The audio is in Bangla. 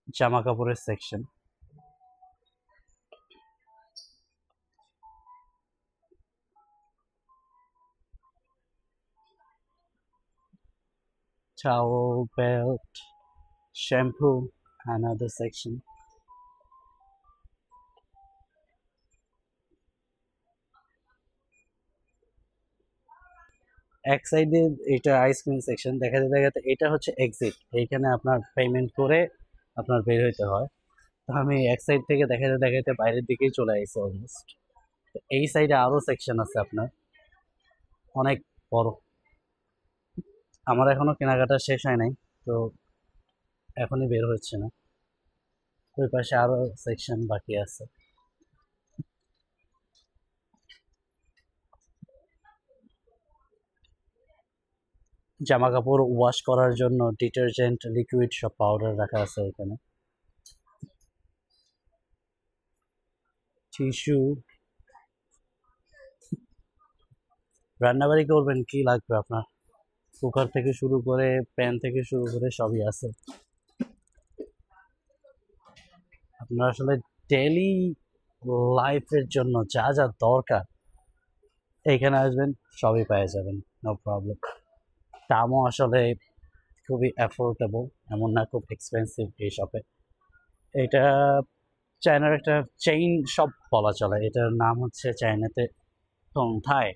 জামা কাপড়ের section. Towel, belt, shampoo, another section. এক সাইডে এটা আইসক্রিম সেকশন, দেখাতে দেখাতে এটা হচ্ছে এক্সিট, এইখানে আপনার পেমেন্ট করে আপনার বের হইতে হয়। তো আমি এক সাইড থেকে দেখাতে দেখাতে বাইরের দিকেই চলে আসছি অলমোস্ট। এই সাইডে আরো সেকশন আছে আপনার, অনেক বড়। আমার এখনো কেনাকাটা শেষ হয় নাই, তো এখনই বের হচ্ছে না। ওই পাশে আরো সেকশন বাকি আছে। জামা কাপড় ওয়াশ করার জন্য ডিটারজেন্ট, লিকুইড সব পাউডার রাখা আছে এখানে। টিস্যু। রান্নাবাড়ি করবেন, কি লাগবে আপনার? কুকার থেকে শুরু করে, প্যান থেকে শুরু করে সবই আছে। আপনার আসলে ডেইলি লাইফের জন্য যা যা দরকার এইখানে আসবেন, সবই পেয়ে যাবেন, নো প্রবলেম। দামও আসলে খুবই অ্যাফোর্ডেবল, এমন না খুব এক্সপেন্সিভ এই শপে। এটা চায়নার একটা চেইন শপ বলা চলে, এটার নাম হচ্ছে চায়নাতে টংথাই।